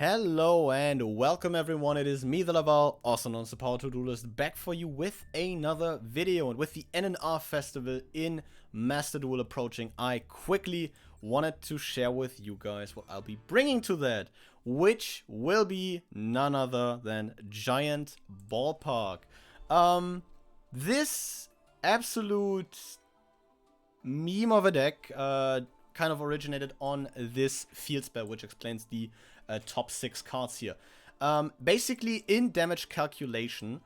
Hello and welcome everyone, it is me, the Laval, also known as the Power 2 Duelist, back for you with another video. And with the NNR Festival in Master Duel approaching, I quickly wanted to share with you guys what I'll be bringing to that, which will be none other than Giant Ballpark. This absolute meme of a deck kind of originated on this field spell, which explains the top 6 cards here. Basically, in damage calculation,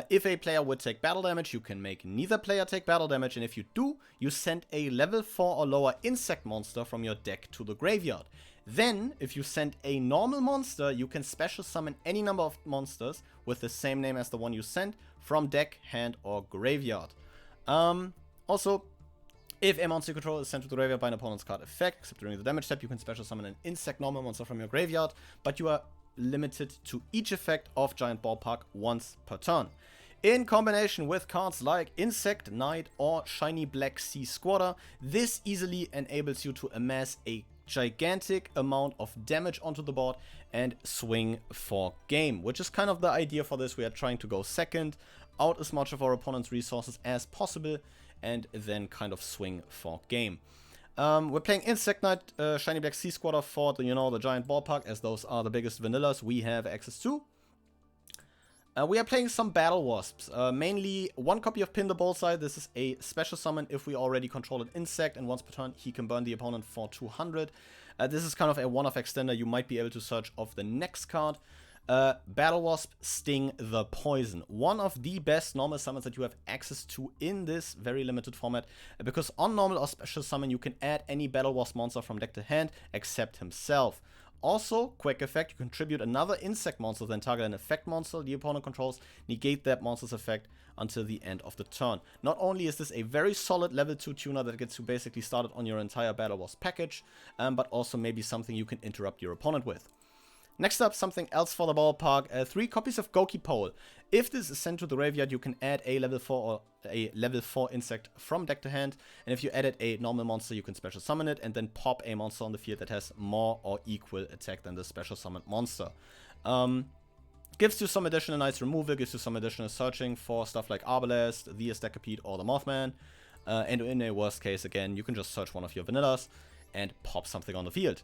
if a player would take battle damage, you can make neither player take battle damage, and if you do, you send a level 4 or lower insect monster from your deck to the graveyard. Then, if you send a normal monster, you can special summon any number of monsters with the same name as the one you sent from deck, hand, or graveyard. Also, if a monster you control is sent to the graveyard by an opponent's card effect, except during the damage step, you can special summon an insect normal monster from your graveyard, but you are limited to each effect of Giant Ballpark once per turn. In combination with cards like Insect Knight or Shiny Black Sea Squatter, this easily enables you to amass a gigantic amount of damage onto the board and swing for game, which is kind of the idea for this. We are trying to go second, out as much of our opponent's resources as possible, and then kind of swing for game. We're playing Insect Knight, Shiny Black Sea Squatter for the, the Giant Ballpark, as those are the biggest vanillas we have access to. We are playing some Battle Wasps, mainly one copy of Pin the Bullseye. This is a special summon if we already control an insect, and once per turn he can burn the opponent for 200. This is kind of a one-off extender. You might be able to search off the next card. Battle Wasp, Sting the Poison. One of the best normal summons that you have access to in this very limited format, because on normal or special summon you can add any Battle Wasp monster from deck to hand except himself. Also, quick effect, you contribute another insect monster, then target an effect monster the opponent controls, negate that monster's effect until the end of the turn. Not only is this a very solid level 2 tuner that gets you basically started on your entire Battle Wasp package, but also maybe something you can interrupt your opponent with. Next up, something else for the Ballpark, 3 copies of Goki Pole. If this is sent to the graveyard, you can add a level 4 or a level 4 insect from deck to hand, and if you added a normal monster, you can special summon it and then pop a monster on the field that has more or equal attack than the special summoned monster. Gives you some additional nice removal, gives you some additional searching for stuff like Arbalest, the Estacapede, or the Mothman, and in a worst case, again, you can just search one of your vanillas and pop something on the field.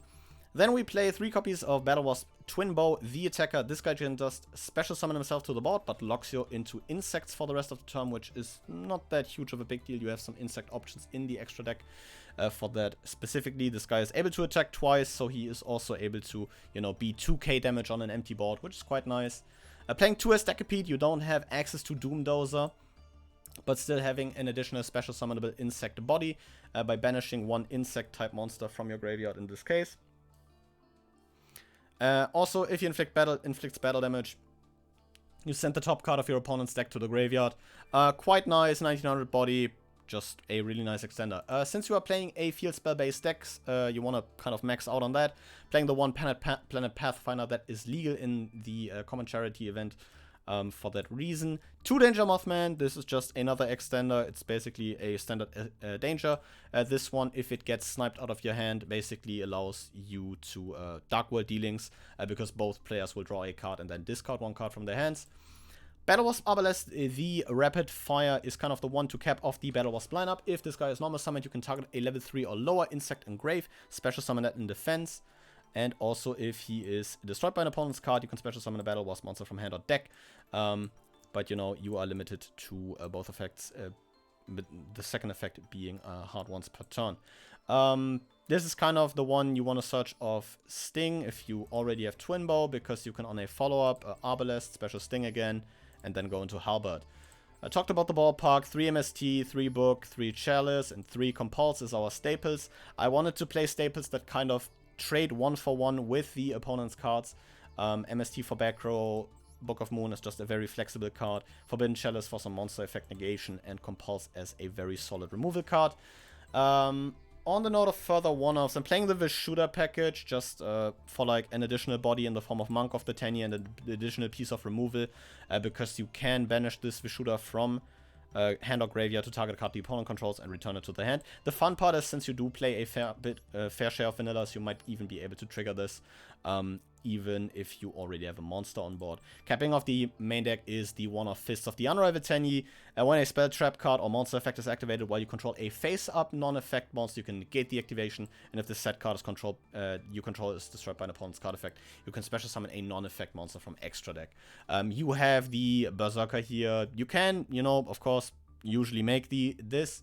Then we play 3 copies of Battle Wasp Twin Bow, the attacker. This guy can just special summon himself to the board, but locks you into insects for the rest of the turn, which is not that huge of a big deal. You have some insect options in the extra deck for that specifically. This guy is able to attack twice, so he is also able to, be 2k damage on an empty board, which is quite nice. Playing 2 Estacapede, you don't have access to Doomdozer, but still having an additional special summonable insect body by banishing 1 insect type monster from your graveyard in this case. Also, if you inflicts battle damage, you send the top card of your opponent's deck to the graveyard. Quite nice, 1900 body, just a really nice extender. Since you are playing a field spell based decks, you want to kind of max out on that. Playing the one Planet Pathfinder that is legal in the Common Charity event. For that reason. 2 Danger Mothman, this is just another extender. It's basically a standard danger. This one, if it gets sniped out of your hand, basically allows you to Dark World dealings, because both players will draw a card and then discard 1 card from their hands. Battle Wasp Arbalest, the rapid fire, is kind of the one to cap off the Battle Wasp lineup. If this guy is normal summoned, you can target a level 3 or lower insect engrave, special summon that in defense. And also, if he is destroyed by an opponent's card, you can special summon a Battle Wasp monster from hand or deck. But you are limited to both effects, with the second effect being hard once per turn. This is kind of the one you want to search of Sting if you already have Twin Bow, because you can on a follow-up Arbalest, special Sting again, and then go into Halberd. I talked about the Ballpark, 3 MST, 3 Book, 3 Chalice, and 3 Compulse is our staples. I wanted to play staples that kind of trade 1-for-1 with the opponent's cards. MST for back row, Book of Moon is just a very flexible card. Forbidden Chalice for some monster effect negation, and Compulse as a very solid removal card. On the note of further one-offs, I'm playing the Vishuda package just for like an additional body in the form of Monk of the Tenyi and an additional piece of removal, because you can banish this Vishuda from hand or graveyard to target a card the opponent controls and return it to the hand. The fun part is, since you do play a fair share of vanillas, you might even be able to trigger this even if you already have a monster on board. Capping off the main deck is the one of Fists of the Unrivaled Tenyi. When a spell, trap card, or monster effect is activated while you control a face-up non-effect monster, you can negate the activation, and if the set card is controlled, you control is destroyed by an opponent's card effect, you can special summon a non-effect monster from extra deck. You have the Berserker here. You can, you know, of course, usually make this.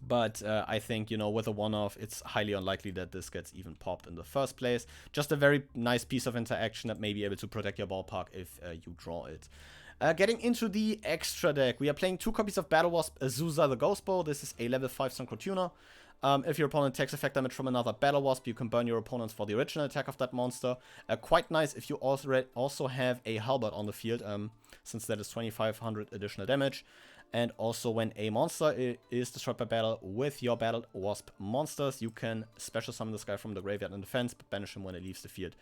But I think, you know, with a one-off, it's highly unlikely that this gets even popped in the first place. Just a very nice piece of interaction that may be able to protect your ballpark if you draw it. Getting into the extra deck, we are playing 2 copies of Battle Wasp Azusa the Ghost Bow. This is a level 5 Synchro tuner. If your opponent takes effect damage from another Battle Wasp, you can burn your opponents for the original attack of that monster. Quite nice if you also have a Halberd on the field, since that is 2500 additional damage. And also when a monster is destroyed by battle with your Battle Wasp monsters, you can special summon this guy from the graveyard in defense, but banish him when it leaves the field.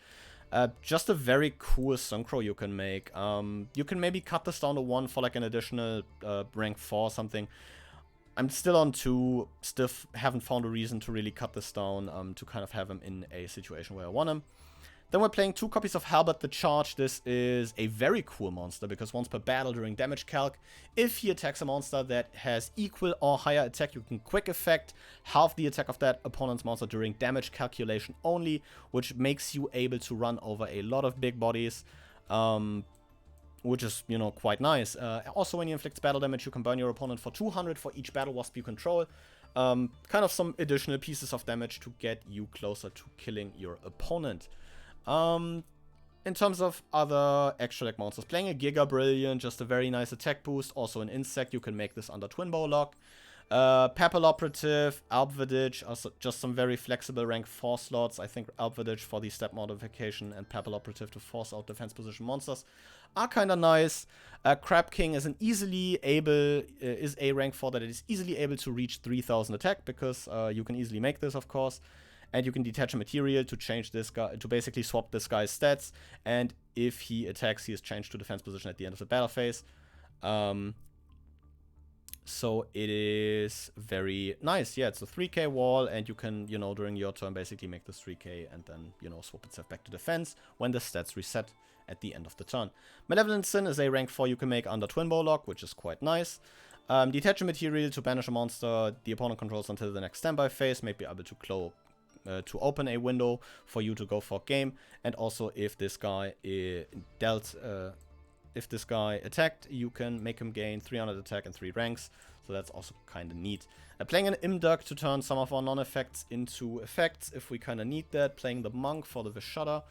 Just a very cool Synchro you can make. You can maybe cut this down to 1 for like an additional rank 4 or something. I'm still on 2, still haven't found a reason to really cut this down to kind of have him in a situation where I want him. Then we're playing 2 copies of Halberd the Charge. This is a very cool monster because once per battle during damage calc, if he attacks a monster that has equal or higher attack, you can quick effect half the attack of that opponent's monster during damage calculation only, which makes you able to run over a lot of big bodies, which is, you know, quite nice. Also, when he inflicts battle damage, you can burn your opponent for 200 for each Battle Wasp you control. Kind of some additional pieces of damage to get you closer to killing your opponent. In terms of other extra deck monsters, playing a Giga Brilliant, just a very nice attack boost. Also an insect, you can make this under Twin Bow lock. Papal Operative, Alpvedage, also just some very flexible rank 4 slots. I think Alpvedage for the step modification and Papal Operative to force out defense position monsters are kind of nice. Crab King is is a rank 4 that is easily able to reach 3000 attack because you can easily make this, of course. And you can detach a material to change this guy, to basically swap this guy's stats. And if he attacks, he is changed to defense position at the end of the battle phase. So it is very nice. Yeah, it's a 3k wall, and you can, you know, during your turn basically make this 3k and then, you know, swap itself back to defense when the stats reset at the end of the turn. Malevolent Sin is a rank 4 you can make under Twin Bow lock, which is quite nice. Detach a material to banish a monster the opponent controls until the next standby phase, may be able to open a window for you to go for game. And also if this guy if this guy attacked, you can make him gain 300 attack and 3 ranks, so that's also kind of neat. Playing an Imduk to turn some of our non-effects into effects if we kind of need that. Playing the Monk for the Vishada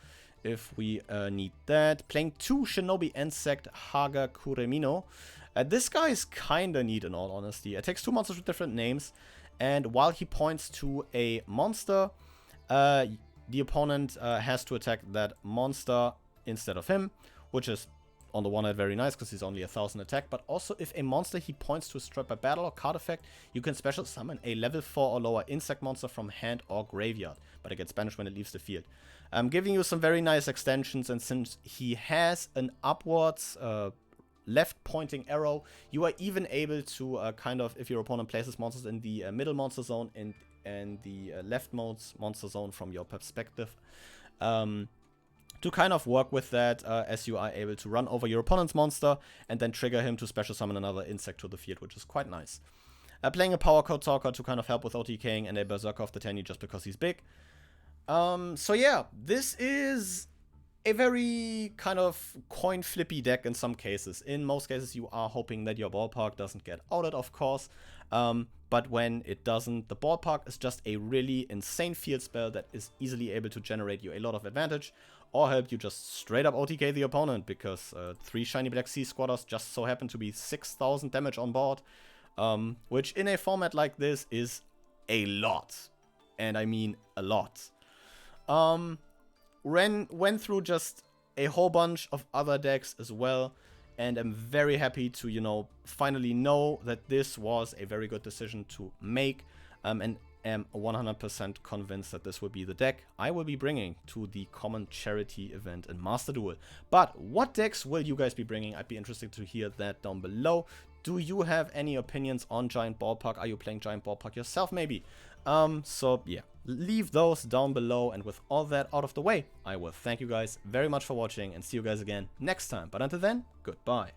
if we need that. Playing 2 Shinobi Insect Haga Kuremino. This guy is kind of neat in all honesty. It takes 2 monsters with different names, and while he points to a monster, the opponent has to attack that monster instead of him, which is on the one hand very nice because he's only 1000 attack, but also if a monster he points to is destroyed by battle or card effect, you can special summon a level 4 or lower insect monster from hand or graveyard, but it gets banished when it leaves the field. Giving you some very nice extensions, and since he has an upwards left pointing arrow, you are even able to kind of, if your opponent places monsters in the middle monster zone and the left monster zone from your perspective, to kind of work with that as you are able to run over your opponent's monster and then trigger him to special summon another insect to the field, which is quite nice. Playing a Power Code Talker to kind of help with OTKing, and a Berserker of the Tenyi just because he's big. So yeah, this is a very kind of coin flippy deck in some cases. In most cases, you are hoping that your Ballpark doesn't get outed, of course. But when it doesn't, the Ballpark is just a really insane field spell that is easily able to generate you a lot of advantage, or help you just straight up OTK the opponent, because 3 Shiny Black Sea Squatters just so happen to be 6000 damage on board, which in a format like this is a lot. And I mean a lot. Went through just a whole bunch of other decks as well, and I'm very happy to, you know, finally know that this was a very good decision to make, and am 100% convinced that this will be the deck I will be bringing to the common charity event in Master Duel. But what decks will you guys be bringing? I'd be interested to hear that down below. Do you have any opinions on Giant Ballpark? Are you playing Giant Ballpark yourself maybe? So yeah, leave those down below. And with all that out of the way, I will thank you guys very much for watching and see you guys again next time. But until then, goodbye.